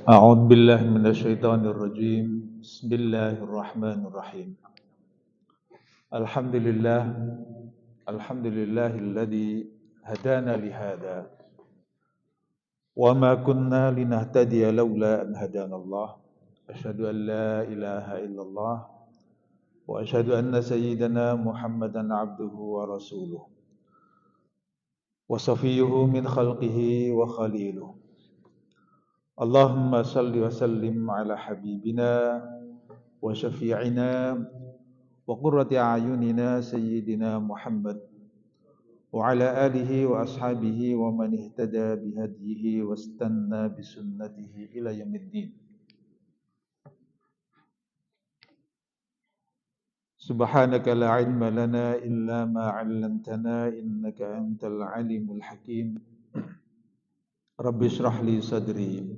أعوذ بالله من الشيطان الرجيم. بسم الله الرحمن الرحيم. الحمد لله الحمد لله الذي هدانا لهذا وما كنا لنهتدي لولا أن هدانا الله. أشهد أن لا إله إلا الله وأشهد أن سيدنا محمدا عبده ورسوله وصفيه من خلقه وخليله. اللهم صل وسلم على حبيبنا وشفيعنا وقرة أعيننا سيدنا محمد وعلى آله وأصحابه ومن اهتدى بهديه واستنى بسنته إلى يوم الدين. سبحانك لا علم لنا إلا ما علمتنا إنك أنت العليم الحكيم. رب اشرح لي صدري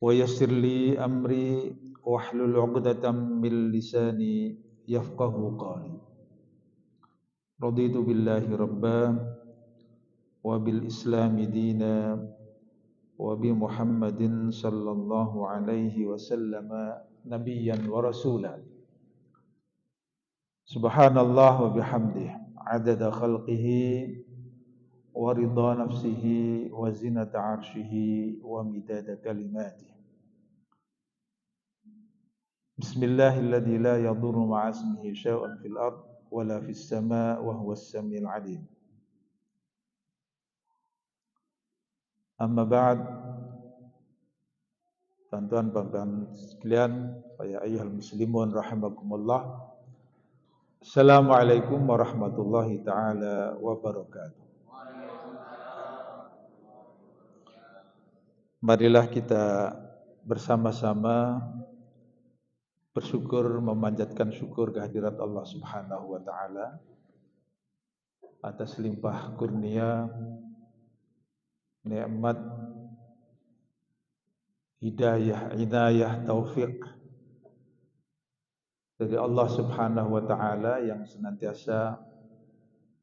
ويسر لي أمري واحلل عقدة من لساني يفقه قولي. رضيت بالله ربا وبالإسلام دينا وبمحمد صلى الله عليه وسلم نبيا ورسولا. سبحان الله وبحمده عدد خلقه ورضا نفسه وزنة عرشه ومداد كلماته. بسم الله الذي لا يضر مع اسمه شيء في الأرض ولا في السماء وهو السميع العليم. Amma ba'd. Tuan-tuan sekalian, ya ayyuhal muslimun rahimakumullah. Assalamualaikum warahmatullahi taala wabarakatuh. Marilah kita bersama-sama bersyukur, memanjatkan syukur kehadirat Allah Subhanahu wa taala atas limpah kurnia, nikmat, hidayah, inayah, taufik dari Allah Subhanahu wa taala yang senantiasa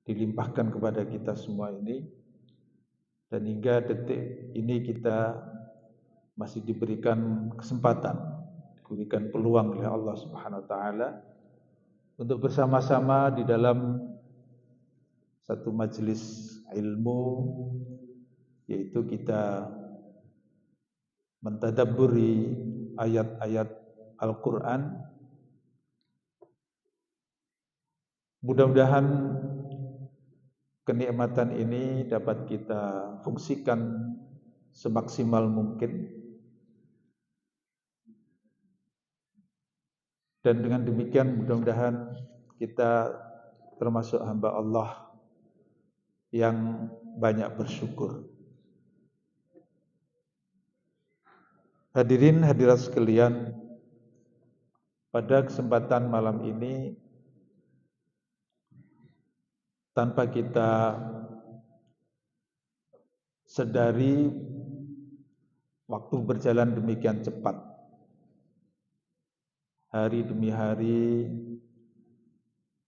dilimpahkan kepada kita semua ini, dan hingga detik ini kita masih diberikan kesempatan, diberikan peluang oleh Allah Subhanahu wa taala untuk bersama-sama di dalam satu majelis ilmu, yaitu kita mentadabburi ayat-ayat Al-Qur'an. Mudah-mudahan kenikmatan ini dapat kita fungsikan semaksimal mungkin, dan dengan demikian mudah-mudahan kita termasuk hamba Allah yang banyak bersyukur. Hadirin hadirat sekalian, pada kesempatan malam ini tanpa kita sedari waktu berjalan demikian cepat. Hari demi hari,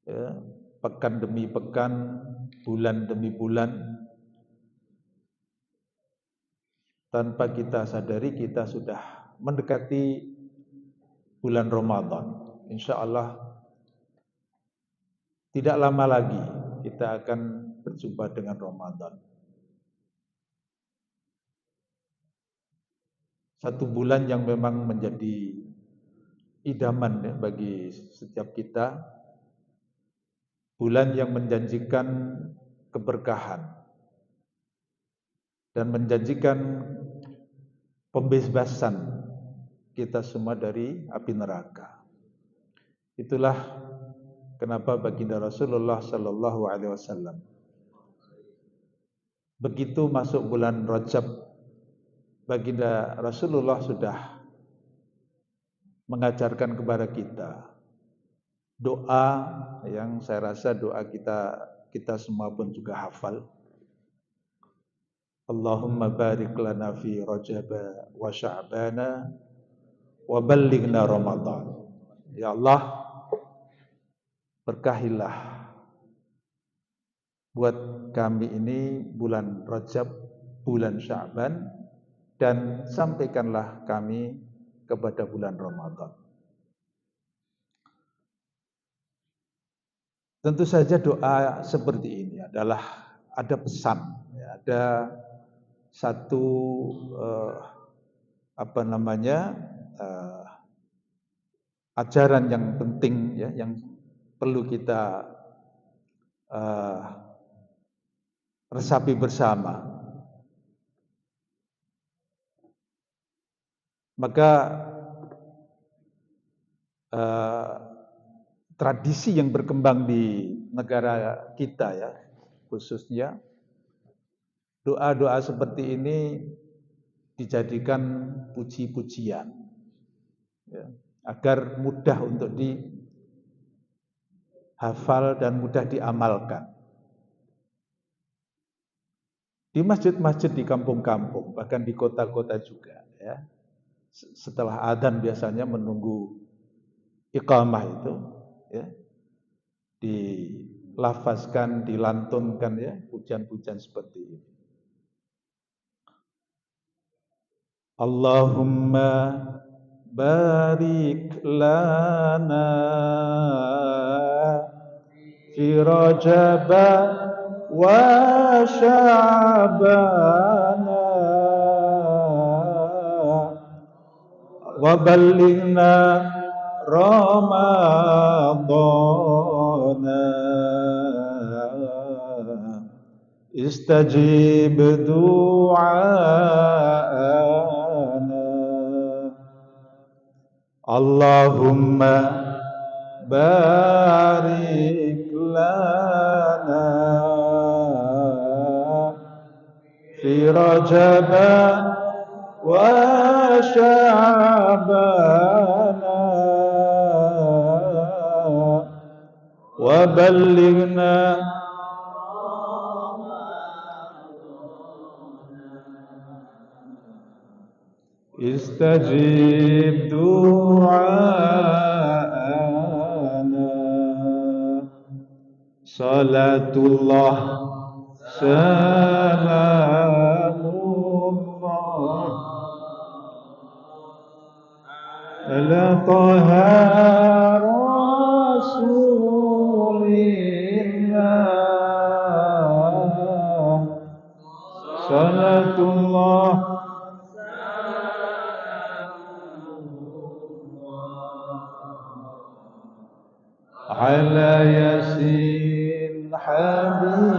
ya, pekan demi pekan, bulan demi bulan. Tanpa kita sadari kita sudah mendekati bulan Ramadan. InsyaAllah tidak lama lagi kita akan berjumpa dengan Ramadan. Satu bulan yang memang menjadi idaman ya, bagi setiap kita. Bulan yang menjanjikan keberkahan dan menjanjikan pembebasan kita semua dari api neraka. Itulah kenapa baginda Rasulullah sallallahu alaihi wasallam begitu masuk bulan Rajab, baginda Rasulullah sudah mengajarkan kepada kita doa yang saya rasa doa kita semua pun juga hafal. Allahumma barik lana fi Rajab wa Sya'bana wa ballighna Ramadan. Ya Allah, berkahilah buat kami ini bulan Rajab, bulan Sya'ban, dan sampaikanlah kami kepada bulan Ramadan. Tentu saja doa seperti ini adalah ada pesan, ya, ada satu ajaran yang penting, ya, yang perlu kita resapi bersama. Maka tradisi yang berkembang di negara kita, ya, khususnya doa-doa seperti ini dijadikan puji-pujian, ya, agar mudah untuk dihafal dan mudah diamalkan. Di masjid-masjid di kampung-kampung, bahkan di kota-kota juga, ya. Setelah adzan biasanya menunggu iqamah itu, ya, dilafazkan, dilantunkan, ya, pujian-pujian seperti ini. Allahumma barik lana fi Rajab wa Sya'bana wa ballighna Ramadana istajib du'ana Allahumma barik lana fi Rajab wa Sya'bana wa ballighna istajib du'ana salatullah salamullah ala taha rasulillah salatullah ala yasin habibillah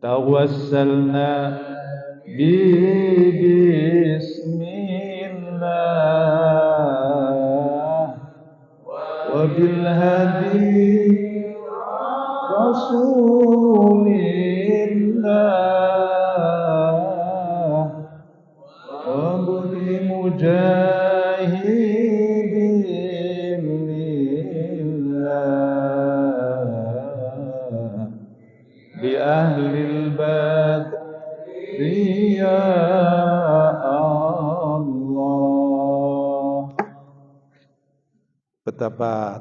tawassalna bismillah wa bil hadi rasulillah wa bi mujahidin lillah bi ahlil badri ya Allah. Betapa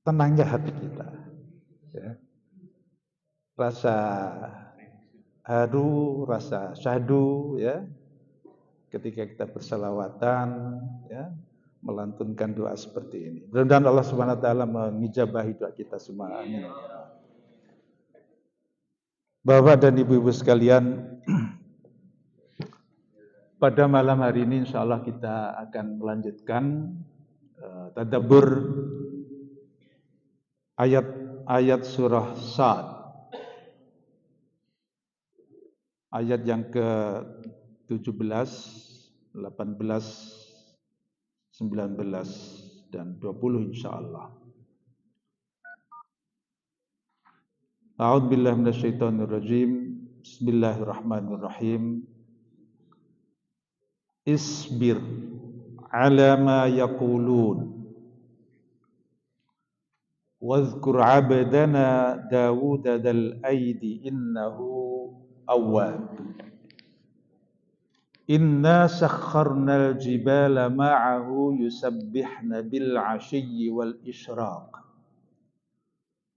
tenangnya hati kita, ya. Rasa haru, rasa syahdu, ya, ketika kita berselawatan, ya, melantunkan doa seperti ini. Mudah-mudahan Allah Subhanahu wa taala mengijabahi doa kita semua. Amin. Bapak dan Ibu-ibu sekalian, pada malam hari ini insyaallah kita akan melanjutkan tadabbur ayat-ayat surah Sad. Ayat yang ke-17, 18, 19 dan 20 insyaallah. A'udzu billahi minasyaitonir rajim. Bismillahirrahmanirrahim. Isbir 'ala ma yaqulun. Wadhkur 'abdana Dawud dzal aidi innahu awwab. Inna sakharnal jibala ma'ahu yusabbihna bil 'ashiyyi wal isyraq.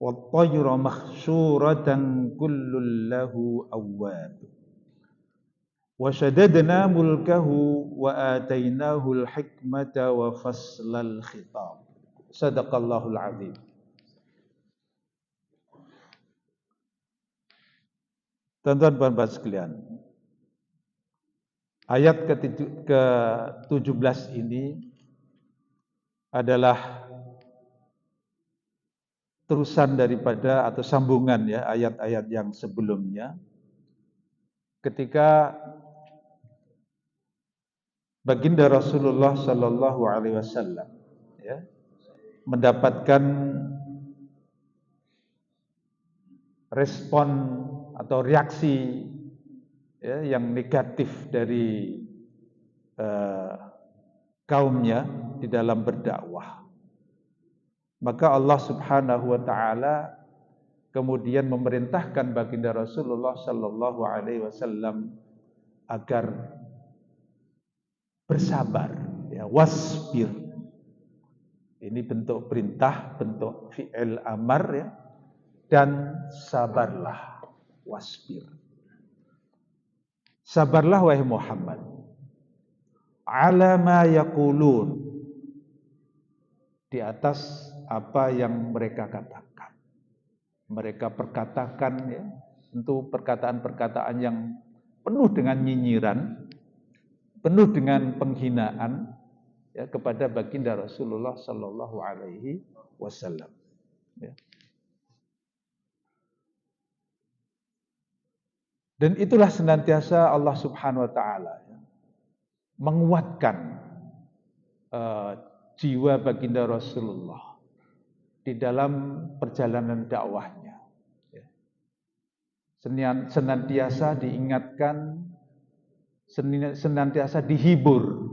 wat-tayra mahsyuratan kullun lahu awwab. Wa shaddadna mulkahu wa atainahu al-hikmata wa faslal khitab. Shadaqallahul azim. Tuan-tuan dan puan sekalian, ayat ke-17 ini adalah terusan daripada atau sambungan ya ayat-ayat yang sebelumnya, ketika baginda Rasulullah Sallallahu Alaihi Wasallam ya, mendapatkan respon atau reaksi ya, yang negatif dari kaumnya di dalam berdakwah. Maka Allah Subhanahu wa taala kemudian memerintahkan baginda Rasulullah sallallahu alaihi wasallam agar bersabar ya, wasbir. Ini bentuk perintah, bentuk fi'il amar ya. Dan sabarlah, wasbir. Sabarlah wahai Muhammad. Ala ma yaqulun, di atas apa yang mereka katakan. Mereka perkatakan ya, tentu perkataan-perkataan yang penuh dengan nyinyiran, penuh dengan penghinaan ya, kepada baginda Rasulullah sallallahu alaihi wasallam. Ya. Dan itulah senantiasa Allah Subhanahu wa taala ya, menguatkan jiwa baginda Rasulullah di dalam perjalanan dakwahnya. Ya. Senantiasa diingatkan, senantiasa dihibur.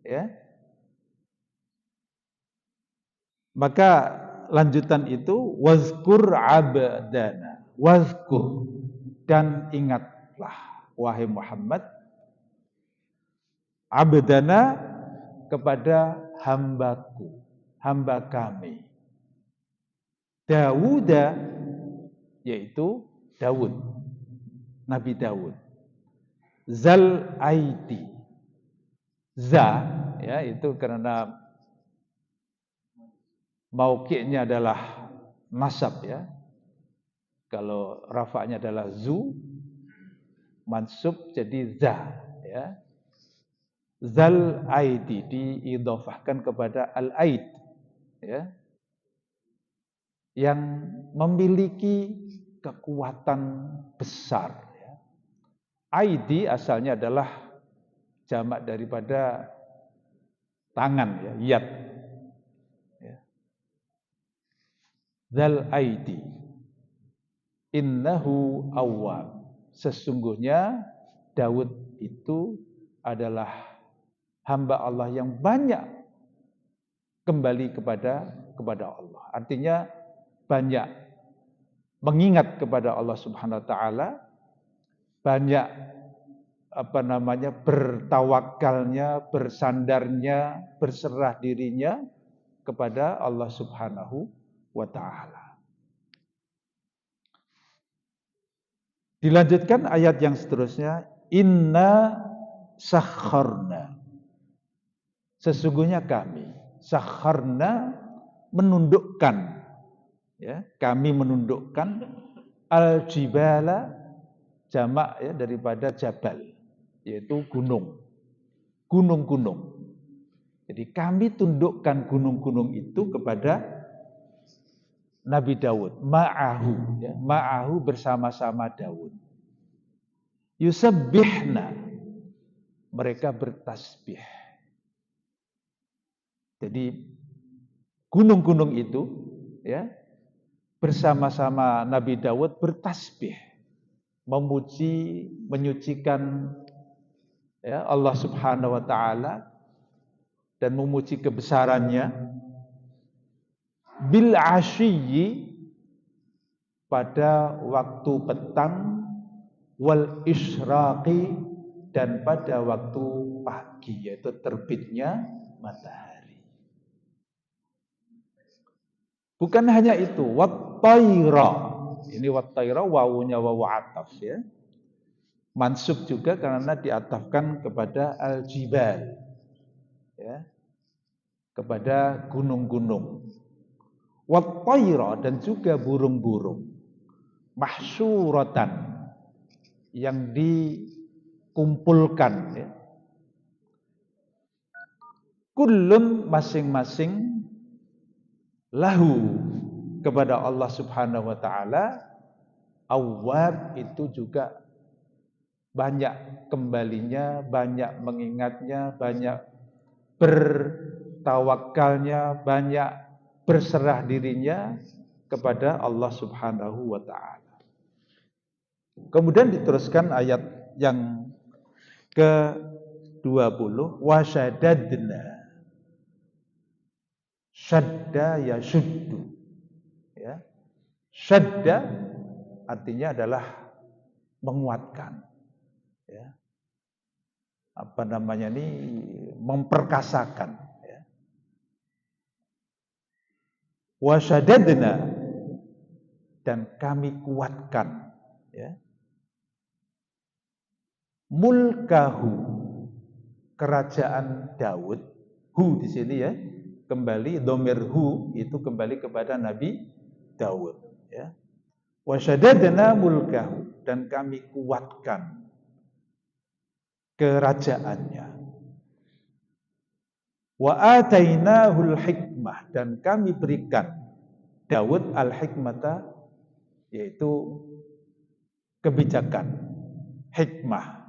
Ya. Maka lanjutan itu wazkur abdana, wazkur, dan ingatlah wahai Muhammad abdana, kepada hambaku, hamba kami Dawuda, yaitu Daud, Nabi Daud. Zal aidi, za ya, itu karena mauqi'nya adalah nasab ya. Kalau rafa'nya adalah zu, mansub jadi za ya. Zal aidi diidhafahkan kepada al aid ya, yang memiliki kekuatan besar ya. Aidi asalnya adalah jamak daripada tangan ya, yad ya. Zal aidi innahu awwab, sesungguhnya Daud itu adalah hamba Allah yang banyak kembali kepada Allah. Artinya banyak mengingat kepada Allah Subhanahu wa taala, banyak bertawakalnya, bersandarnya, berserah dirinya kepada Allah Subhanahu wa taala. Dilanjutkan ayat yang seterusnya, inna sakharna, sesungguhnya kami, sakharna menundukkan ya, kami menundukkan al-jibala, jamak ya daripada jabal, yaitu gunung-gunung. Jadi kami tundukkan gunung-gunung itu kepada Nabi Daud, ma'ahu ya, ma'ahu bersama-sama Daud. Yusabbihna, mereka bertasbih. Jadi gunung-gunung itu ya bersama-sama Nabi Daud bertasbih, memuji, menyucikan ya Allah Subhanahu wa taala dan memuji kebesarannya, bil asyiyi, pada waktu petang, wal isyraqi, dan pada waktu pagi, yaitu terbitnya matahari. Bukan hanya itu, wat-tayra. Ini wat-tayra wawunya wawu ataf ya. Mansub juga karena diatafkan kepada al-jibal. Ya. Kepada gunung-gunung. Wat-tayra dan juga burung-burung. Mahsyuratan yang dikumpulkan ya. Kullun masing-masing lahu kepada Allah Subhanahu wa taala, awwab itu juga banyak kembalinya, banyak mengingatnya, banyak bertawakalnya, banyak berserah dirinya kepada Allah Subhanahu wa taala. Kemudian diteruskan ayat yang ke-20, wasyadadna. Syadda yashuddu. Ya. Syadda artinya adalah menguatkan. Ya. Apa namanya ini, memperkasakan. Ya. Wasyadadna, dan kami kuatkan. Ya. Mulkahu, kerajaan Daud. Hu di sini ya, kembali dhamir hu itu kembali kepada Nabi Daud. Ya. Wasyadadna mulkahu, dan kami kuatkan kerajaannya. Wa atainahul hikmah, dan kami berikan Daud al-hikmata, yaitu kebijakan, hikmah.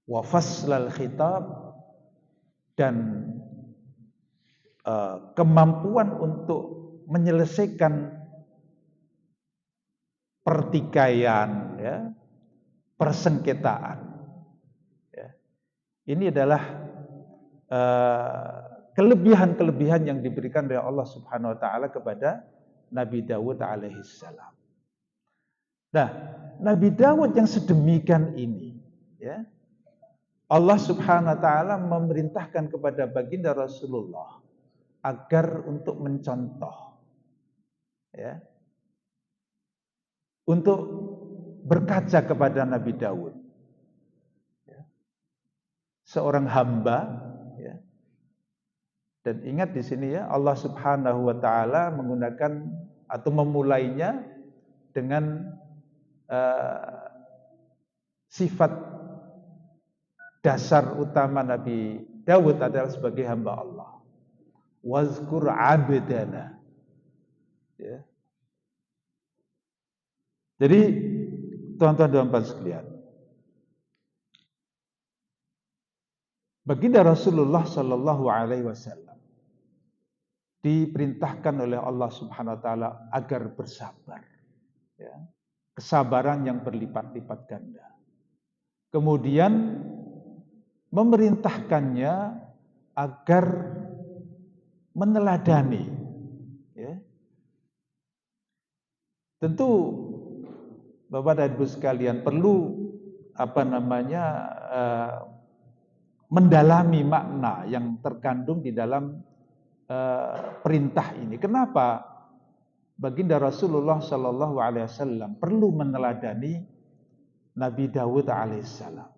Wa faslal khitab, dan kemampuan untuk menyelesaikan pertikaian, ya, persengketaan. Ya. Ini adalah kelebihan-kelebihan yang diberikan oleh Allah Subhanahu wa taala kepada Nabi Dawud alaihissalam. Nah, Nabi Dawud yang sedemikian ini, ya, Allah Subhanahu wa taala memerintahkan kepada baginda Rasulullah agar untuk mencontoh, ya, untuk berkaca kepada Nabi Daud, ya, seorang hamba, ya. Dan ingat di sini ya, Allah Subhanahu wa taala menggunakan atau memulainya dengan sifat dasar utama Nabi Daud adalah sebagai hamba Allah. Wazkur abdana. Ya. Jadi tuan-tuan dan puan sekalian, baginda Rasulullah Shallallahu Alaihi Wasallam diperintahkan oleh Allah Subhanahu Wa Taala agar bersabar, ya. Kesabaran yang berlipat-lipat ganda. Kemudian memerintahkannya agar meneladani, ya. Tentu Bapak dan Ibu sekalian perlu mendalami makna yang terkandung di dalam perintah ini. Kenapa baginda Rasulullah Shallallahu Alaihi Wasallam perlu meneladani Nabi Dawud alaihissalam?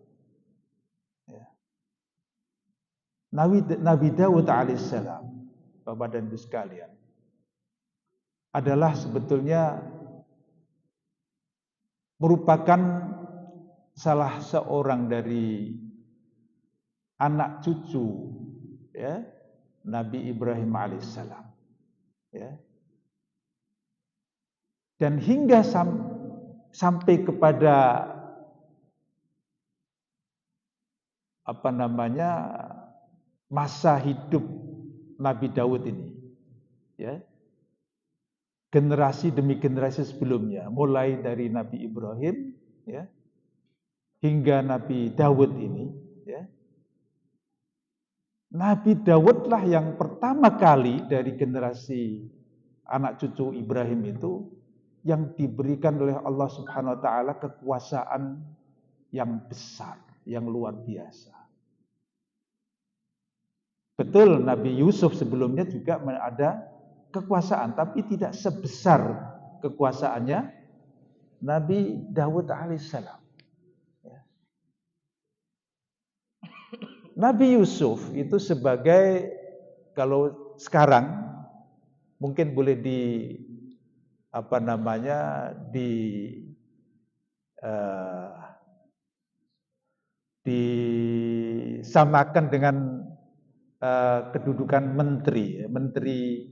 Ya. Nabi Dawud alaihissalam, Bapak dan Ibu sekalian, adalah sebetulnya merupakan salah seorang dari anak cucu, ya, Nabi Ibrahim alaihissalam, ya. Dan hingga sampai kepada masa hidup Nabi Daud ini, ya, generasi demi generasi sebelumnya, mulai dari Nabi Ibrahim, ya, hingga Nabi Daud ini, ya. Nabi Dawudlah yang pertama kali dari generasi anak cucu Ibrahim itu yang diberikan oleh Allah Subhanahu wa taala kekuasaan yang besar, yang luar biasa. Betul, Nabi Yusuf sebelumnya juga ada kekuasaan, tapi tidak sebesar kekuasaannya Nabi Daud alaihissalam. Nabi Yusuf itu sebagai, kalau sekarang mungkin boleh disamakan dengan kedudukan menteri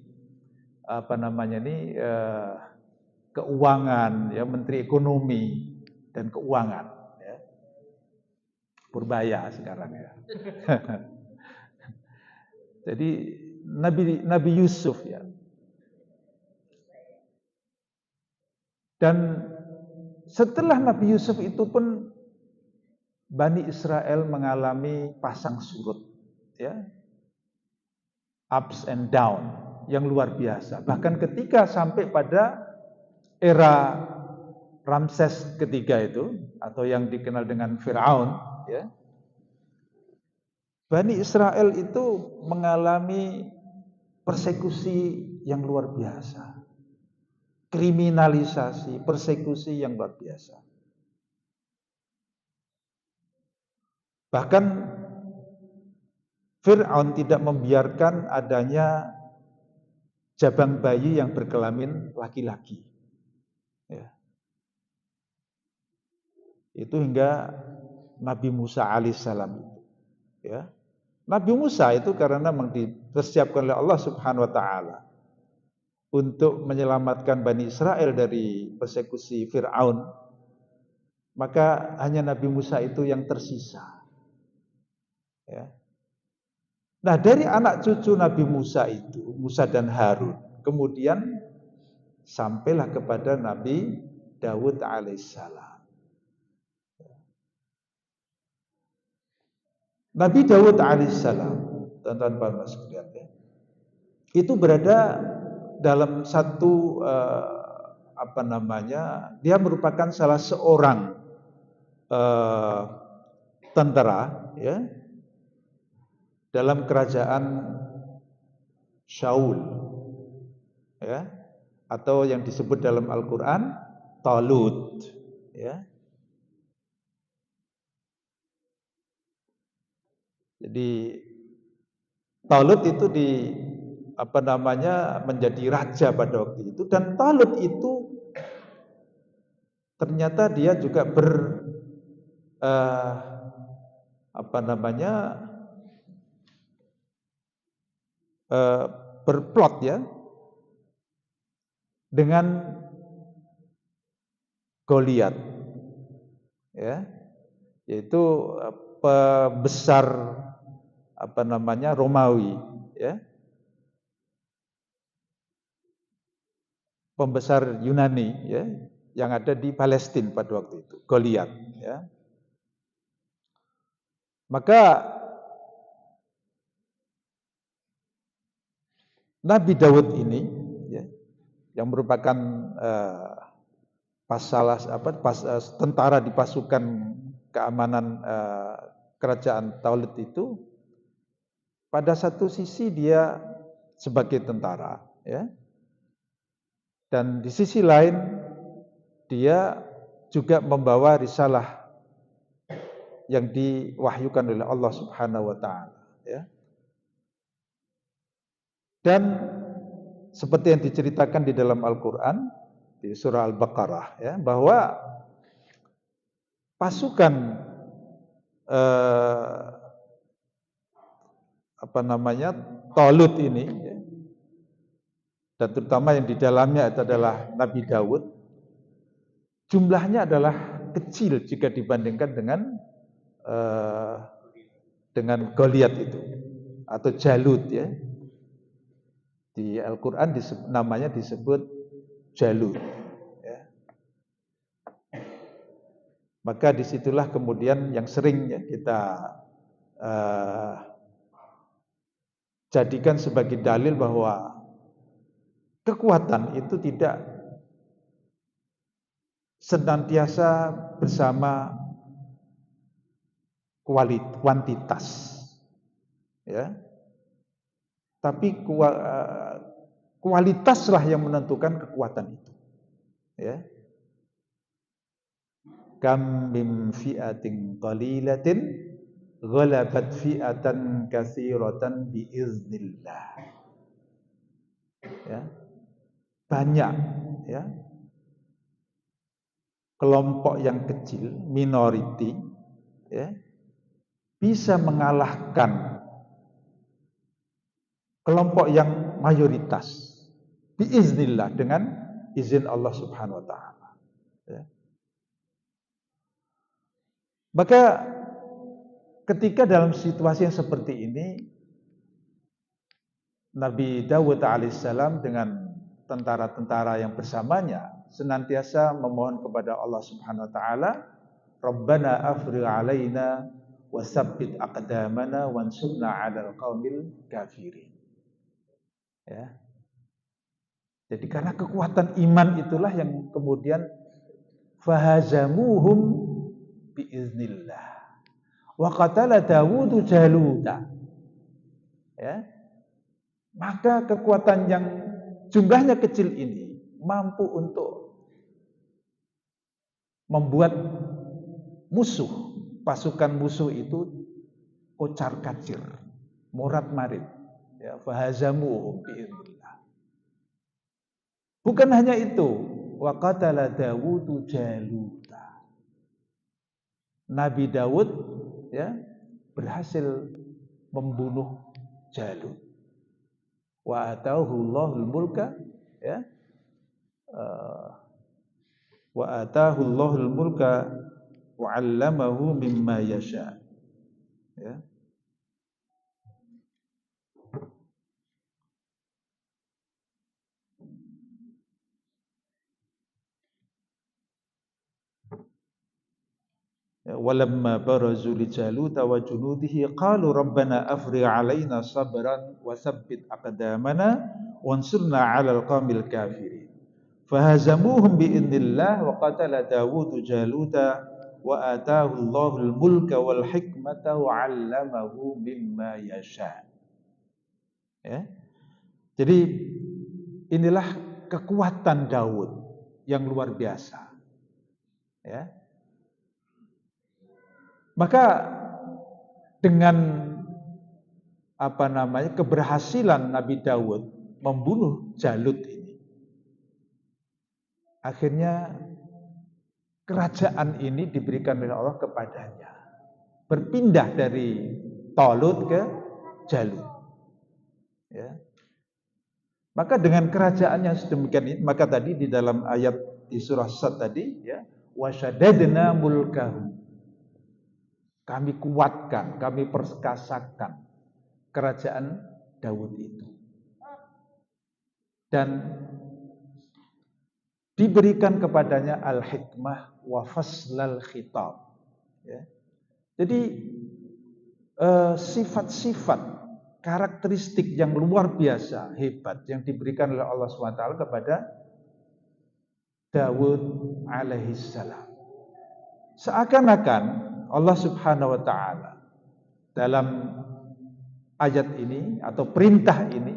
keuangan, ya, menteri ekonomi dan keuangan, ya. Purbaya sekarang, ya. Jadi Nabi Yusuf, ya. Dan setelah Nabi Yusuf itu pun Bani Israel mengalami pasang surut, ya, ups and down yang luar biasa. Bahkan ketika sampai pada era Ramses ketiga itu, atau yang dikenal dengan Firaun, ya, Bani Israel itu mengalami persekusi yang luar biasa, kriminalisasi, persekusi yang luar biasa. Bahkan Fir'aun tidak membiarkan adanya jabang bayi yang berkelamin laki-laki, ya. Itu hingga Nabi Musa alaihissalam, ya. Nabi Musa itu karena memang dipersiapkan oleh Allah Subhanahu wa taala untuk menyelamatkan Bani Israel dari persekusi Fir'aun, maka hanya Nabi Musa itu yang tersisa, ya. Nah, dari anak cucu Nabi Musa itu, Musa dan Harun, kemudian sampailah kepada Nabi Daud alaihissalam. Nabi Daud alaihissalam, tuan-tuan sekalian, ya, itu berada dalam satu dia merupakan salah seorang tentara, ya, dalam kerajaan Shaul, ya, atau yang disebut dalam Al-Quran Talut, ya. Jadi Talut itu menjadi raja pada waktu itu, dan Talut itu ternyata dia juga berplot, ya, dengan Goliat, ya, yaitu pembesar Romawi, ya, pembesar Yunani, ya, yang ada di Palestina pada waktu itu, Goliat, ya. Maka Nabi Daud ini, ya, yang merupakan tentara di pasukan keamanan kerajaan Talut itu, pada satu sisi dia sebagai tentara, ya, dan di sisi lain dia juga membawa risalah yang diwahyukan oleh Allah Subhanahu wa taala, ya. Dan seperti yang diceritakan di dalam Al-Qur'an di surah Al-Baqarah, ya, bahwa pasukan Talut ini, ya, dan terutama yang di dalamnya itu adalah Nabi Daud, jumlahnya adalah kecil jika dibandingkan dengan Goliat itu atau Jalut, ya. Di Al-Qur'an namanya disebut Jalut, ya. Maka disitulah kemudian yang sering, ya, kita jadikan sebagai dalil bahwa kekuatan itu tidak senantiasa bersama kuantitas, ya, tapi kualitaslah yang menentukan kekuatan itu. Ya. Kam min fi'atin qalilatin ghalabat fi'atan katsiratan biiznillah. Ya. Banyak ya. Kelompok yang kecil, minority ya, bisa mengalahkan kelompok yang mayoritas biiznillah, dengan izin Allah Subhanahu wa taala. Ya. Maka ketika dalam situasi yang seperti ini, Nabi Dawud alaihissalam dengan tentara-tentara yang bersamanya senantiasa memohon kepada Allah Subhanahu wa taala, Rabbana afrigh alaina wasabbit aqdamana wansurna 'alal qaumil kafirin. Ya. Jadi karena kekuatan iman itulah yang kemudian fahazamuhum biiznillah. Wa qatala Dawud Jaluta. Ya. Maka kekuatan yang jumlahnya kecil ini mampu untuk membuat musuh, pasukan musuh itu kocar-kacir, morat-marit. Ya, fahazamuhum biiznillah. Bukan hanya itu, wa qatala Dawud Jaluta. Nabi Dawud ya berhasil membunuh Jalut. Wa atahul mulka ya. Wa atahul mulka wa 'allamahu mimma yasha. Ya. Walamma barazu li Jaluta wa junudihi qalu rabbana afrigh 'alaina sabran wa tsabbit aqdamana wansurna 'alal qaumil kafirin. Fahazamuhum bi'idznillah wa qatala Dawud Jaluta wa ataahu Allahul mulka wal hikmata wa 'allamahu mimma yasha. Ya. Jadi inilah kekuatan Daud yang luar biasa. Ya. Maka dengan keberhasilan Nabi Dawud membunuh Jalut ini, akhirnya kerajaan ini diberikan oleh Allah kepadanya. Berpindah dari Talut ke Jalut. Ya. Maka dengan kerajaan yang sedemikian ini, maka tadi di dalam ayat di surah Sad tadi ya, wasyadadna mulkahu. Kami kuatkan, kami perkasakan kerajaan Daud itu. Dan diberikan kepadanya al-hikmah wa faslal khitab. Ya. Jadi sifat-sifat, karakteristik yang luar biasa, hebat yang diberikan oleh Allah SWT kepada Daud alaihissalam. Seakan-akan Allah Subhanahu wa taala dalam ayat ini atau perintah ini,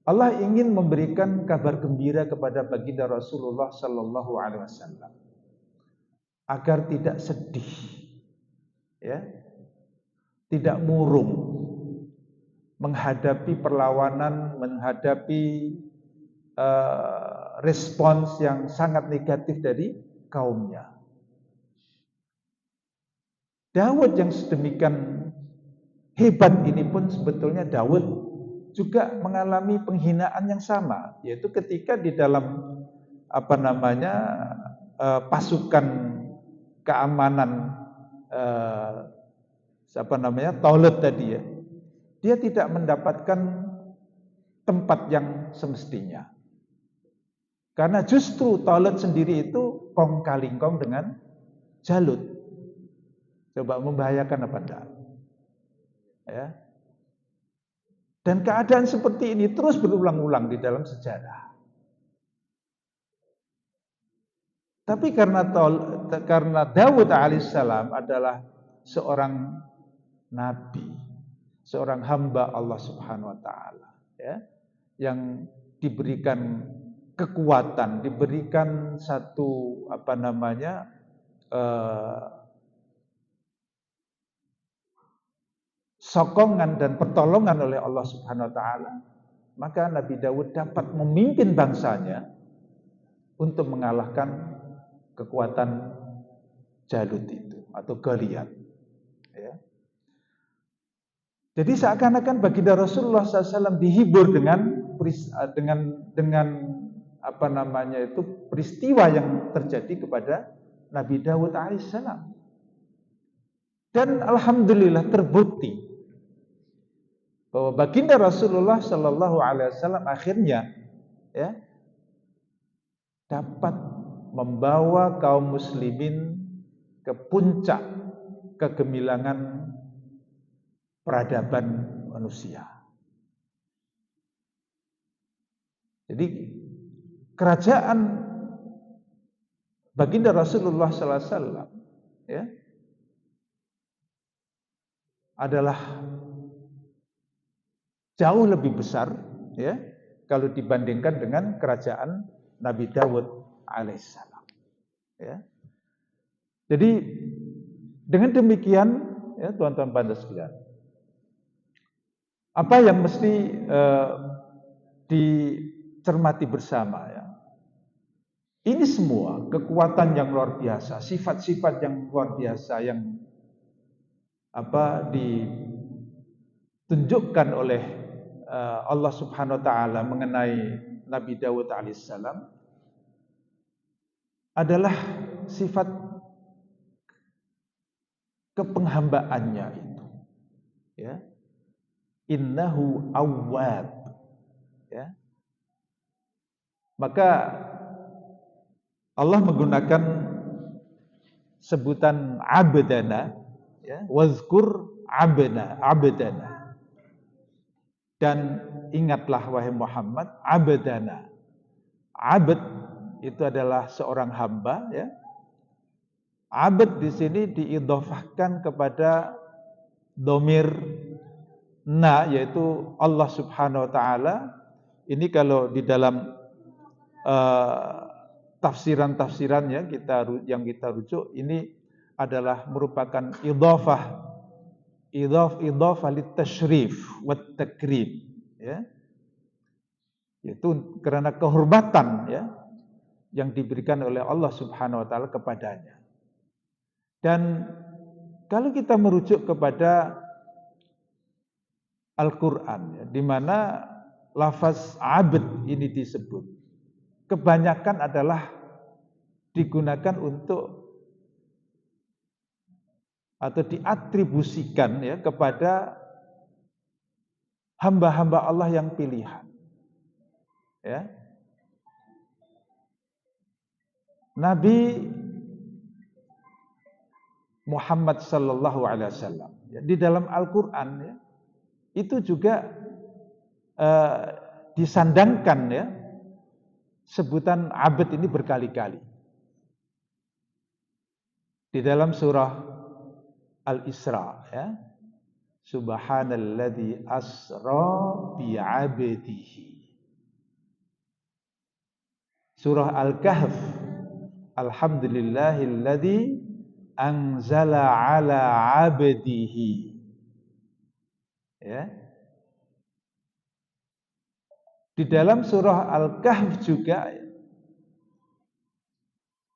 Allah ingin memberikan kabar gembira kepada baginda Rasulullah sallallahu alaihi wasallam agar tidak sedih, ya, tidak murung menghadapi perlawanan, menghadapi respons yang sangat negatif dari kaumnya. Daud yang sedemikian hebat ini pun sebetulnya Daud juga mengalami penghinaan yang sama, yaitu ketika di dalam pasukan keamanan Talut tadi ya, dia tidak mendapatkan tempat yang semestinya. Karena justru Talut sendiri itu kong kali kong dengan Jalut. Coba membahayakan apa enggak? Ya. Dan keadaan seperti ini terus berulang-ulang di dalam sejarah. Tapi karena Dawud alaihissalam adalah seorang nabi, seorang hamba Allah Subhanahu wa taala, ya. yang diberikan kekuatan, diberikan satu sokongan dan pertolongan oleh Allah Subhanahu wa taala, maka Nabi Daud dapat memimpin bangsanya untuk mengalahkan kekuatan Jalut itu atau Goliat. Ya. Jadi seakan-akan baginda Rasulullah SAW dihibur dengan peristiwa yang terjadi kepada Nabi Daud alaihissalam. Dan alhamdulillah terbukti bahwa baginda Rasulullah Shallallahu Alaihi Wasallam akhirnya ya dapat membawa kaum muslimin ke puncak kegemilangan peradaban manusia. Jadi kerajaan baginda Rasulullah Sallallahu Alaihi Wasallam ya adalah jauh lebih besar ya kalau dibandingkan dengan kerajaan Nabi Daud alaihissalam. Ya. Jadi dengan demikian ya tuan-tuan pandai sekalian, apa yang mesti dicermati bersama ya. Ini semua kekuatan yang luar biasa, sifat-sifat yang luar biasa yang ditunjukkan oleh Allah Subhanahu wa taala mengenai Nabi Daud alaihissalam adalah sifat kepenghambaannya itu. Ya. Innahu awwab. Ya. Maka Allah menggunakan sebutan abdana ya, wazkur abdana. Dan ingatlah wahai Muhammad, abdana. Abd itu adalah seorang hamba ya. Abd di sini diidhofahkan kepada dhamir na, yaitu Allah Subhanahu wa taala. Ini kalau di dalam tafsiran-tafsirannya yang kita rujuk, ini adalah merupakan idhofah litasyrif wat takrim ya. Yaitu karena kehormatan ya yang diberikan oleh Allah Subhanahu wa taala kepadanya. Dan kalau kita merujuk kepada Al-Qur'an ya, di mana lafaz abd ini disebut, kebanyakan adalah digunakan untuk atau diatribusikan ya kepada hamba-hamba Allah yang pilihan. Ya. Nabi Muhammad sallallahu alaihi wasallam ya, di dalam Al-Qur'an ya, itu juga disandangkan ya sebutan abd ini berkali-kali. Di dalam surah Al-Isra ya. Subhanalladzi asra bi 'abdihi. Surah Al-Kahf, alhamdulillahilladzi anzala 'ala 'abdihi. Ya. Di dalam surah Al-Kahf juga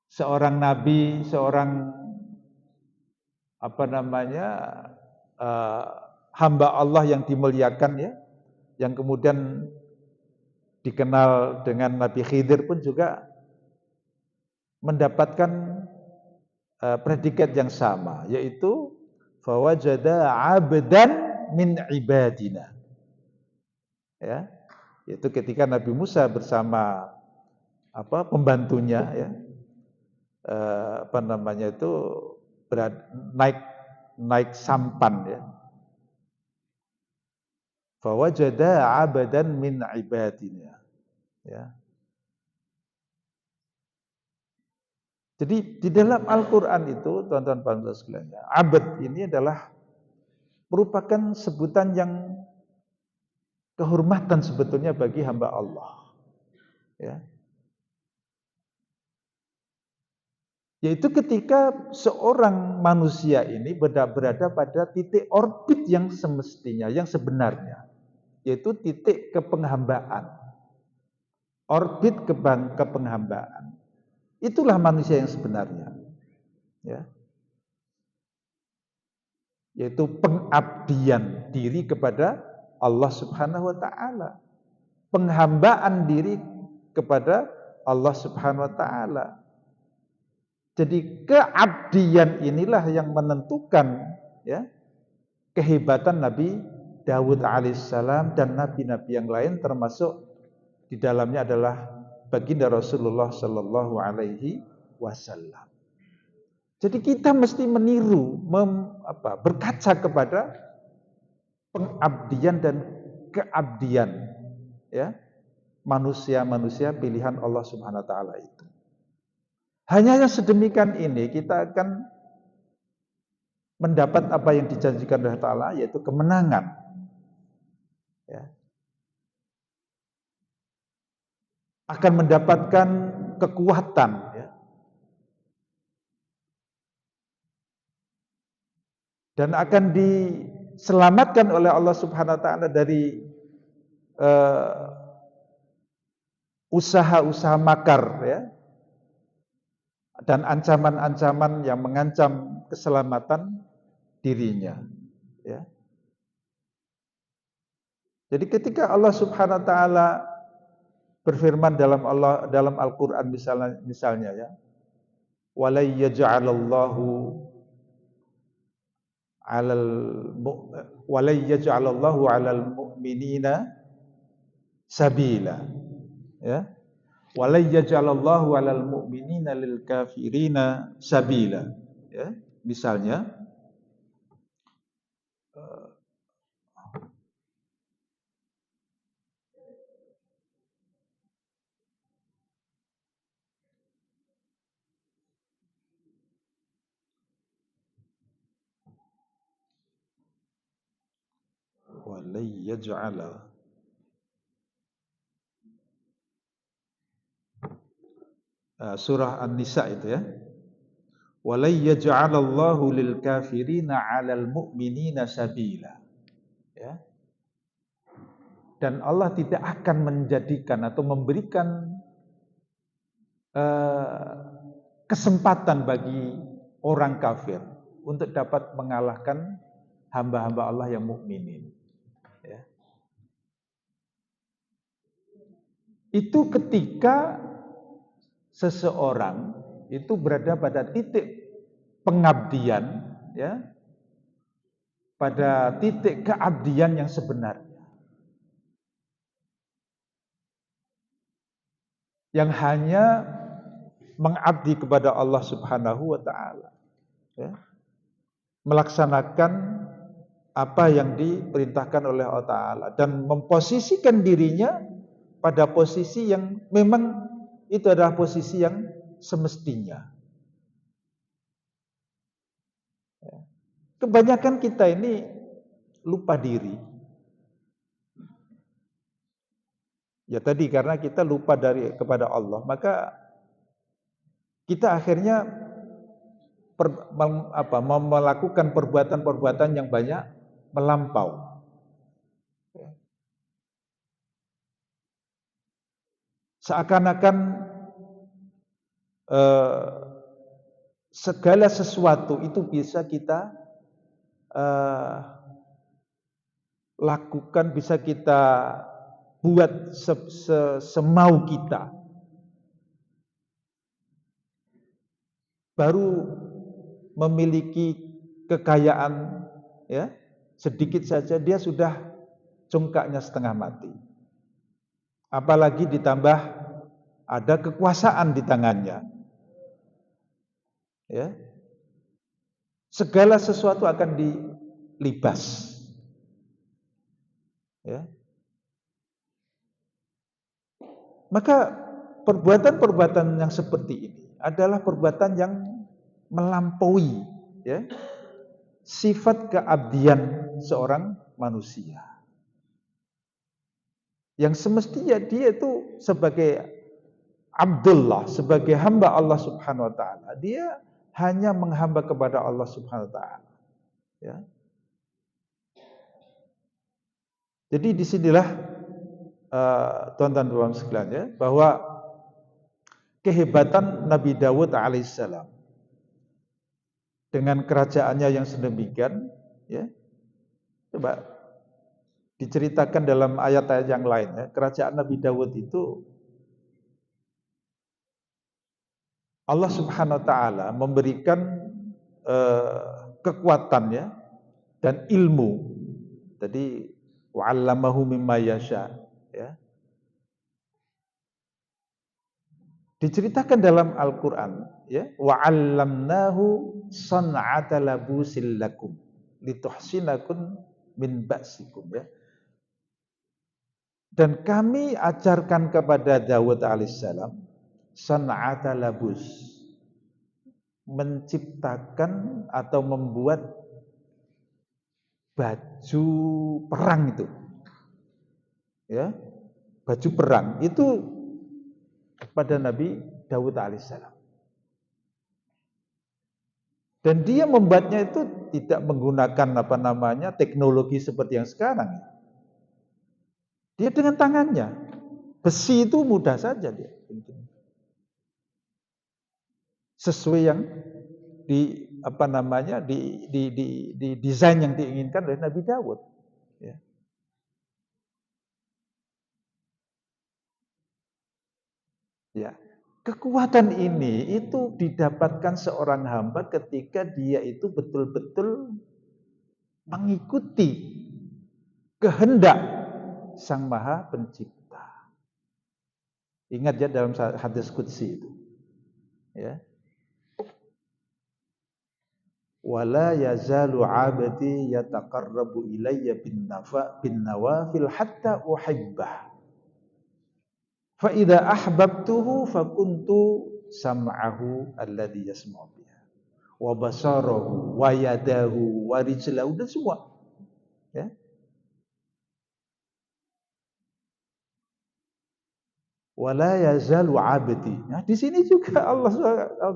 seorang nabi, seorang hamba Allah yang dimuliakan ya, yang kemudian dikenal dengan Nabi Khidir pun juga mendapatkan predikat yang sama, yaitu fawajada 'abdan min ibadina. Ya, yaitu ketika Nabi Musa bersama pembantunya ya, naik sampan ya. Fawajada 'abdan min ibadina. Ya. Jadi di dalam Al-Qur'an itu tuan-tuan dan sekalian, abd ini adalah merupakan sebutan yang kehormatan sebetulnya bagi hamba Allah. Ya. Yaitu ketika seorang manusia ini berada pada titik orbit yang semestinya, yang sebenarnya, yaitu titik kepenghambaan. Orbit kepenghambaan. Itulah manusia yang sebenarnya. Ya. Yaitu pengabdian diri kepada Allah Subhanahu wa taala. Penghambaan diri kepada Allah Subhanahu wa taala. Jadi keabdian inilah yang menentukan ya kehebatan Nabi Daud alaihissalam dan nabi-nabi yang lain, termasuk di dalamnya adalah baginda Rasulullah sallallahu alaihi wasallam. Jadi kita mesti meniru, berkaca kepada pengabdian dan keabdian ya manusia-manusia pilihan Allah Subhanahu wa taala itu. Hanya yang sedemikian ini kita akan mendapat apa yang dijanjikan oleh Ta'ala, yaitu kemenangan. Ya. Akan mendapatkan kekuatan. Ya. Dan akan diselamatkan oleh Allah Subhanahu Wa Ta'ala dari usaha-usaha makar, ya, dan ancaman-ancaman yang mengancam keselamatan dirinya. Ya. Jadi ketika Allah Subhanahu Wa Ta'ala berfirman dalam Al-Quran misalnya ya, walai yaj'alallahu alal mu'minina sabila, ya, walai yaj'alallahu alal mu'minina lil kafirina sabila, ya, misalnya walai yaj'ala surah An-Nisa itu ya, walai yaj'alallahu lil kafirina 'alal mu'minina sabila, ya. Dan Allah tidak akan menjadikan atau memberikan kesempatan bagi orang kafir untuk dapat mengalahkan hamba-hamba Allah yang mukminin. Ya. Itu ketika seseorang itu berada pada titik pengabdian, ya, pada titik keabdian yang sebenarnya, yang hanya mengabdi kepada Allah Subhanahu wa taala, ya. Melaksanakan apa yang diperintahkan oleh Allah Ta'ala dan memposisikan dirinya pada posisi yang memang itu adalah posisi yang semestinya. Kebanyakan kita ini lupa diri. Ya tadi karena kita lupa kepada Allah, maka kita akhirnya melakukan perbuatan-perbuatan yang banyak melampau. Seakan-akan segala sesuatu itu bisa kita lakukan, bisa kita buat semau kita. Baru memiliki kekayaan, ya, sedikit saja dia sudah congkaknya setengah mati. Apalagi ditambah ada kekuasaan di tangannya. Ya. Segala sesuatu akan dilibas. Ya. Maka perbuatan-perbuatan yang seperti ini adalah perbuatan yang melampaui, ya, sifat keabdian seorang manusia. Yang semestinya dia itu sebagai Abdullah, sebagai hamba Allah Subhanahu wa taala, dia hanya menghamba kepada Allah Subhanahu wa taala. Ya. Jadi disinilah tuan-tuan sekalian ya, bahwa kehebatan Nabi Dawud alaihissalam dengan kerajaannya yang sedemikian, ya, coba diceritakan dalam ayat-ayat yang lain. Ya, kerajaan Nabi Dawud itu Allah Subhanahu Wa Taala memberikan kekuatan ya dan ilmu. Tadi wa'allamahu mimma yasha. Ya. Diceritakan dalam Al-Quran, ya, wa'allamnahu san'ata labusil lakum lituhsinakum min ba'sikum, ya. Dan kami ajarkan kepada Dawud alaihissalam san'ata labus, menciptakan atau membuat baju perang itu, ya, baju perang itu pada Nabi Dawud alaihissalam. Dan dia membuatnya itu tidak menggunakan teknologi seperti yang sekarang. Dia dengan tangannya. Besi itu mudah saja dia. Sesuai yang di desain yang diinginkan oleh Nabi Dawud. Ya. Ya. Kekuatan ini itu didapatkan seorang hamba ketika dia itu betul-betul mengikuti kehendak Sang Maha Pencipta. Ingat ya dalam hadis qudsi itu. Ya. Wala yazalu 'abdi yataqarrabu ilayya bin nawafil hatta uhibbah. Fa idza ahbabtuhu fakuntu sam'ahu alladhi yasma'u biha wa basarahu wa yadahu wa rijlahu, dan semua. Ya. Wala yazalu 'abdi. Nah, di sini juga Allah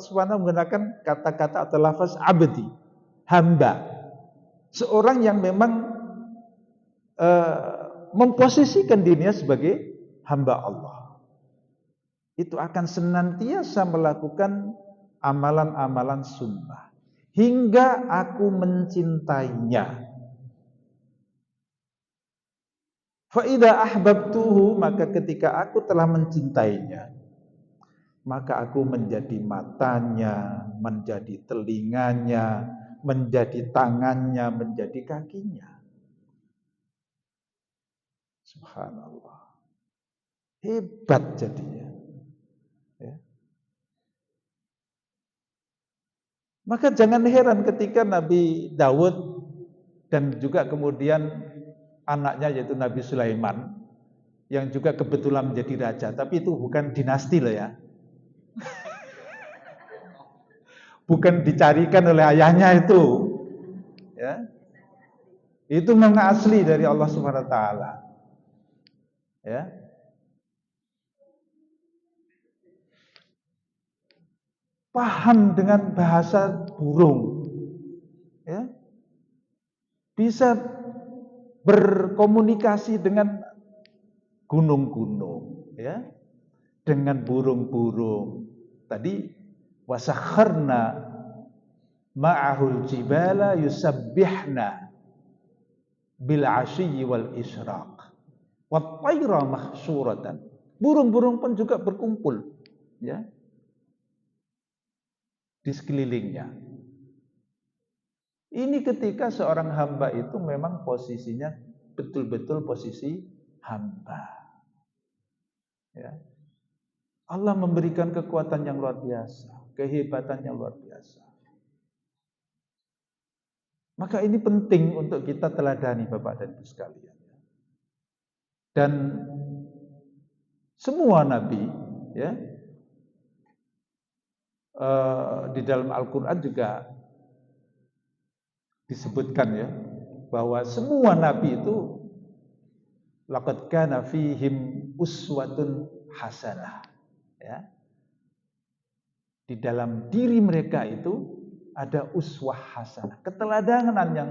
Subhanahu menggunakan kata-kata atau lafaz 'abdi, hamba. Seorang yang memang memposisikan dirinya sebagai hamba Allah. Itu akan senantiasa melakukan amalan-amalan sunnah hingga aku mencintainya. Fa idza ahbabtuhu, maka ketika aku telah mencintainya, maka aku menjadi matanya, menjadi telinganya, menjadi tangannya, menjadi kakinya. Subhanallah. Hebat jadinya. Ya. Maka jangan heran ketika Nabi Dawud dan juga kemudian anaknya yaitu Nabi Sulaiman yang juga kebetulan menjadi raja, tapi itu bukan dinasti loh ya. Bukan dicarikan oleh ayahnya itu. Ya. Itu memang asli dari Allah Subhanahu wa taala. Ya. Paham dengan bahasa burung. Ya. Bisa berkomunikasi dengan gunung-gunung, ya. Dengan burung-burung. Tadi wasakharna ma'ahul jibala yusabbihna bil 'ashyi wal isyraq wat tayra mahsyuratan. Burung-burung pun juga berkumpul, ya, di sekelilingnya. Ini ketika seorang hamba itu memang posisinya betul-betul posisi hamba. Ya. Allah memberikan kekuatan yang luar biasa, kehebatan yang luar biasa. Maka ini penting untuk kita teladani Bapak dan Ibu sekalian. Dan semua nabi, ya, di dalam Al-Quran juga disebutkan ya bahwa semua nabi itu laqad kana fihim uswatun hasanah. Ya. Di dalam diri mereka itu ada uswah hasanah, keteladanan yang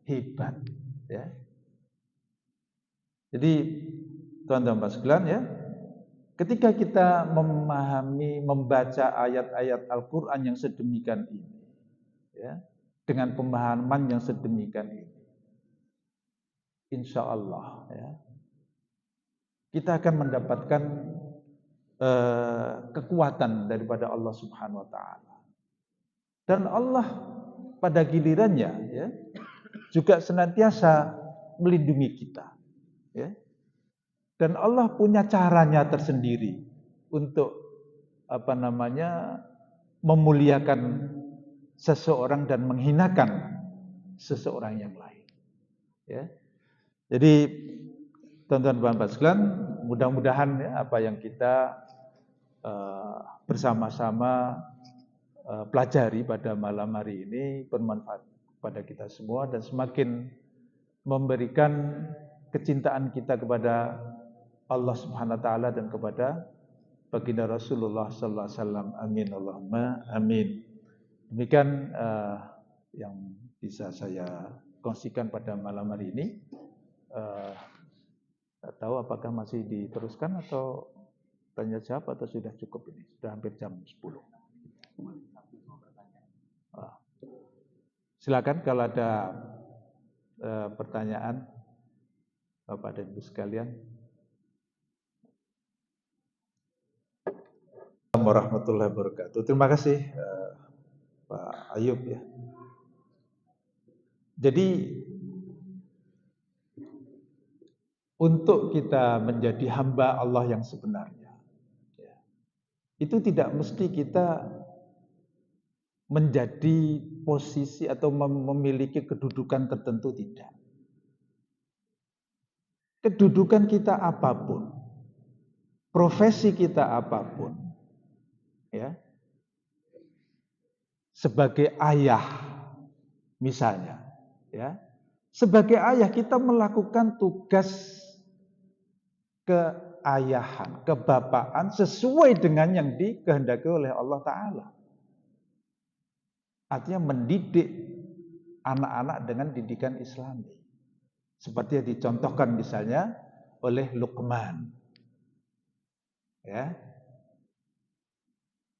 hebat, ya. Jadi teman-teman sekalian ya, ketika kita memahami, membaca ayat-ayat Al-Qur'an yang sedemikian ini, ya, dengan pemahaman yang sedemikian ini, insya Allah ya, kita akan mendapatkan kekuatan daripada Allah Subhanahu wa taala. Dan Allah pada gilirannya ya, juga senantiasa melindungi kita, ya. Dan Allah punya caranya tersendiri untuk memuliakan seseorang dan menghinakan seseorang yang lain, ya. Jadi teman-teman Bapak sekalian, mudah-mudahan ya, apa yang kita bersama-sama pelajari pada malam hari ini bermanfaat pada kita semua dan semakin memberikan kecintaan kita kepada Allah Subhanahu wa taala dan kepada baginda Rasulullah sallallahu alaihi wasallam. Amin Allahumma amin. Demikian yang bisa saya kongsikan pada malam hari ini. Tak tahu apakah masih diteruskan atau tanya jawab atau sudah cukup ini? Sudah hampir jam 10. Silakan kalau ada pertanyaan Bapak dan Ibu sekalian. Assalamualaikum warahmatullahi wabarakatuh. Terima kasih Pak Ayub ya. Jadi untuk kita menjadi hamba Allah yang sebenarnya, ya, itu tidak mesti kita menjadi posisi atau memiliki kedudukan tertentu, tidak. Kedudukan kita apapun, profesi kita apapun, ya, sebagai ayah misalnya, ya, sebagai ayah kita melakukan tugas keayahan, kebapaan sesuai dengan yang dikehendaki oleh Allah Ta'ala. Artinya mendidik anak-anak dengan didikan Islami. Seperti yang dicontohkan misalnya oleh Luqman. Ya.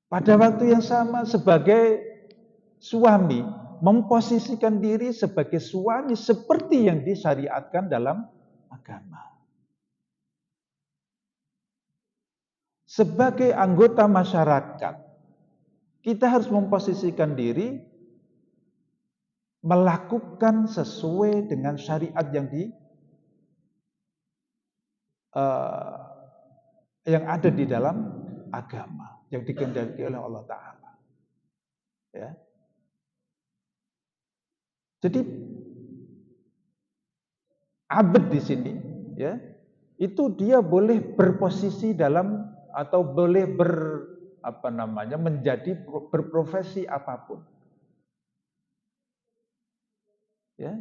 Pada waktu yang sama sebagai suami, memposisikan diri sebagai suami seperti yang disyariatkan dalam agama. Sebagai anggota masyarakat, kita harus memposisikan diri melakukan sesuai dengan syariat yang ada di dalam agama, yang dikehendaki oleh Allah Ta'ala. Ya. Jadi abd di sini, ya, itu dia boleh berposisi dalam atau boleh menjadi berprofesi apapun. Ya.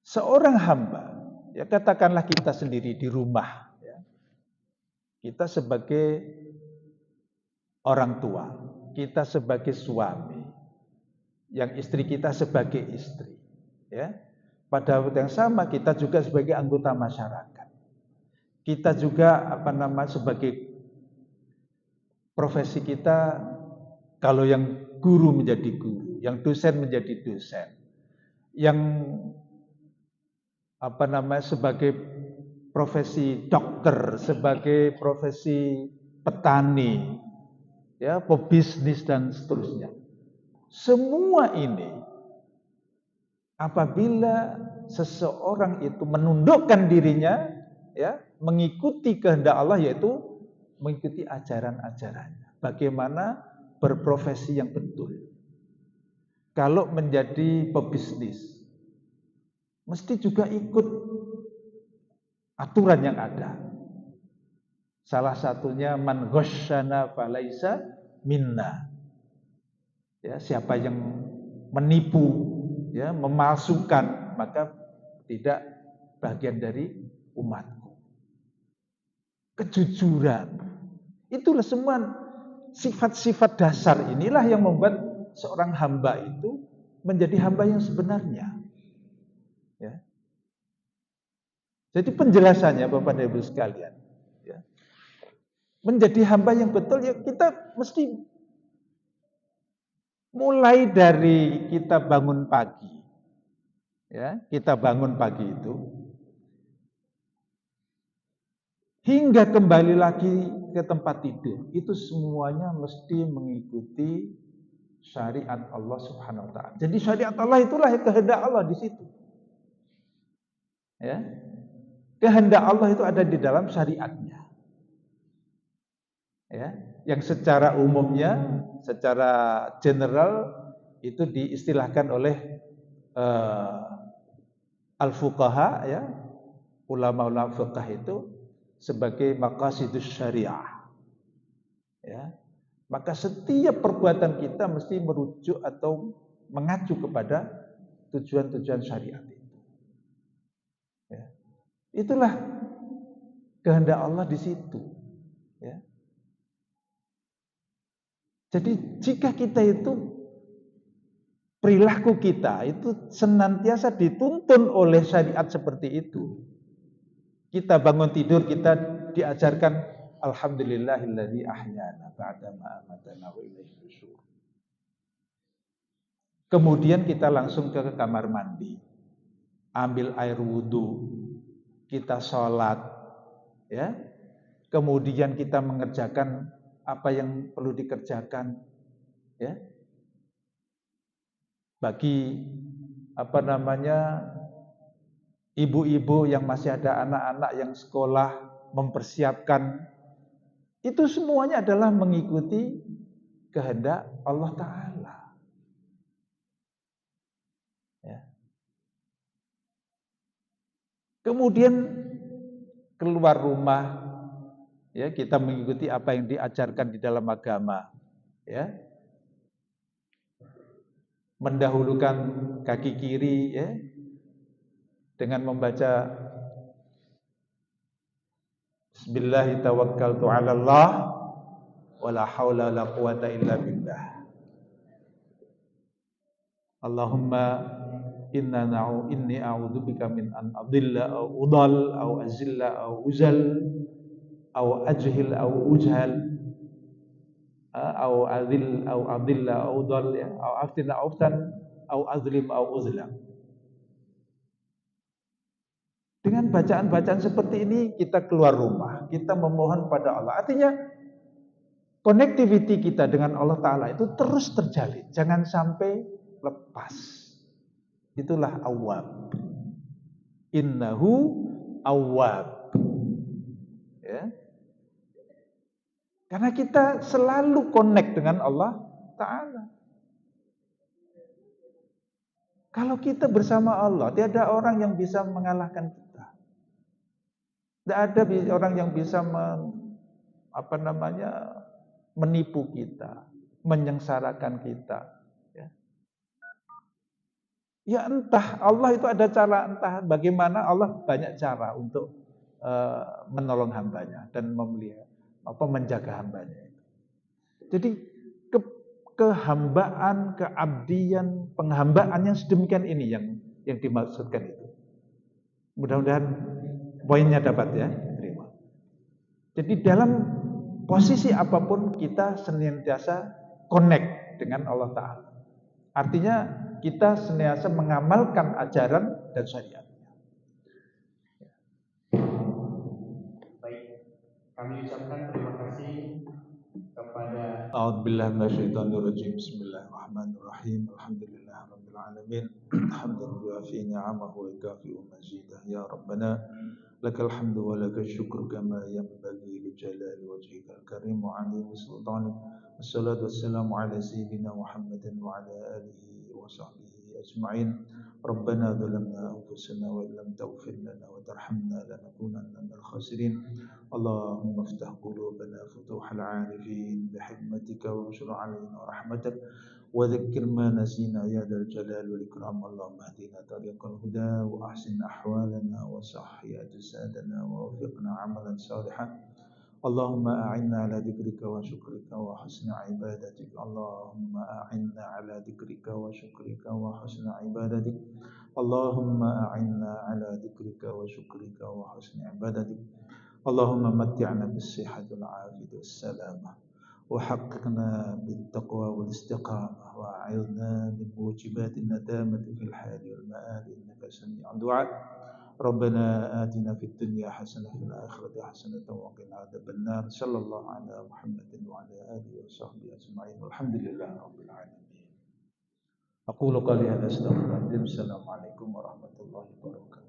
Seorang hamba, ya katakanlah kita sendiri di rumah, ya. Kita sebagai orang tua, kita sebagai suami, yang istri kita sebagai istri, ya. Pada waktu yang sama kita juga sebagai anggota masyarakat. Kita juga sebagai profesi kita, kalau yang guru menjadi guru, yang dosen menjadi dosen, yang sebagai profesi dokter, sebagai profesi petani, ya, pebisnis dan seterusnya. Semua ini apabila seseorang itu menundukkan dirinya, ya, mengikuti kehendak Allah, yaitu mengikuti ajaran-ajarannya. Bagaimana berprofesi yang betul. Kalau menjadi pebisnis, mesti juga ikut aturan yang ada. Salah satunya man ghasyana falaisa minna. Ya, siapa yang menipu, ya, memalsukan, maka tidak bagian dari umatku. Kejujuran. Itulah semua sifat-sifat dasar inilah yang membuat seorang hamba itu menjadi hamba yang sebenarnya. Ya. Jadi penjelasannya Bapak dan Ibu sekalian, ya, menjadi hamba yang betul ya kita mesti mulai dari kita bangun pagi. Ya, kita bangun pagi itu hingga kembali lagi ke tempat tidur, itu semuanya mesti mengikuti syariat Allah Subhanahu wa taala. Jadi syariat Allah itulah kehendak Allah di situ. Ya. Kehendak Allah itu ada di dalam syariatnya. Ya, yang secara umumnya, secara general itu diistilahkan oleh al-fuqaha, ya, ulama-ulama fiqh itu sebagai maqasidus syariah. Ya. Maka setiap perbuatan kita mesti merujuk atau mengacu kepada tujuan-tujuan syariat itu. Ya. Itulah kehendak Allah di situ. Ya. Jadi jika kita itu perilaku kita itu senantiasa dituntun oleh syariat seperti itu. Kita bangun tidur kita diajarkan alhamdulillahilladzi ahyana ba'da ma amatana wa ilaihi nusyur. Kemudian kita langsung ke kamar mandi. Ambil air wudu, kita sholat, ya. Kemudian kita mengerjakan apa yang perlu dikerjakan, ya. Bagi ibu-ibu yang masih ada anak-anak yang sekolah mempersiapkan, itu semuanya adalah mengikuti kehendak Allah Ta'ala. Ya. Kemudian keluar rumah, ya, kita mengikuti apa yang diajarkan di dalam agama, ya. Mendahulukan kaki kiri, ya, dengan membaca Bismillah tawakkaltu 'ala Allah wala haula wala quwata illa billah. Allahumma inni a'udzubika min an adilla aw udal aw azilla aw uzal aw ajhil aw ujhal aw adilla aw udal, ya, aw aftina aw aftan aw azlim aw uzlam. Dengan bacaan-bacaan seperti ini kita keluar rumah, kita memohon pada Allah. Artinya connectivity kita dengan Allah Ta'ala itu terus terjalin, jangan sampai lepas. Itulah awwab. Innahu awwab. Ya. Karena kita selalu connect dengan Allah Ta'ala. Kalau kita bersama Allah, tiada orang yang bisa mengalahkan kita. Tidak ada orang yang bisa menipu kita, menyengsarakan kita. Ya entah Allah itu ada cara, entah bagaimana Allah banyak cara untuk menolong hambanya dan menjaga hambanya. Jadi kehambaan, keabdian, penghambaan yang sedemikian ini yang dimaksudkan itu. Mudah-mudahan poinnya dapat ya terima. Jadi dalam posisi apapun kita senantiasa connect dengan Allah Ta'ala. Artinya kita senantiasa mengamalkan ajaran dan syariatnya. Baik, kami ucapkan terima kasih kepada A'udzubillahi minasyaitonirrajim. Bismillahirrahmanirrahim. Alhamdulillahirabbil alamin. Hamdan yuafi ni'amahu wa yukafi'u mazidah. Ya Rabbana lakal hamdu wa lakal syukru kama yanbaghi li jalali wajhikal karim wa 'azimi sultanik. Wassalatu wassalamu ala sayyidina Muhammadin wa ala alihi وصحبه أجمعين. ربنا ظلمنا أنفسنا وإن لم تغفر لنا وترحمنا لنكونن من الخاسرين. اللهم افتح قلوبنا فتوح العارفين بحكمتك وانشر علينا رحمتك وذكر ما نسينا يا ذا الجلال والإكرام. اللهم اهدنا طريق الهدى وأحسن أحوالنا وصح أجسادنا ووفقنا عملا صالحا. اللهم أعنا على ذكرك وشكرك وحسن عبادتك. اللهم أعنا على ذكرك وشكرك وحسن عبادتك. اللهم أعنا على ذكرك وشكرك وحسن عبادتك. اللهم متعنا بالصحة والعافية والسلامة وحققنا بالتقوى والاستقامة وأعذنا من موجبات الندامة في الحال والمآل إنك سميع الدعاء. ربنا آتنا في الدنيا حسنة وفي الآخرة حسنة وقنا عذاب النار. صلى الله على محمد وعلى آله وصحبه أجمعين والحمد لله رب العالمين. أقول قولي هذا أستغفر الله. السلام عليكم ورحمة الله وبركاته.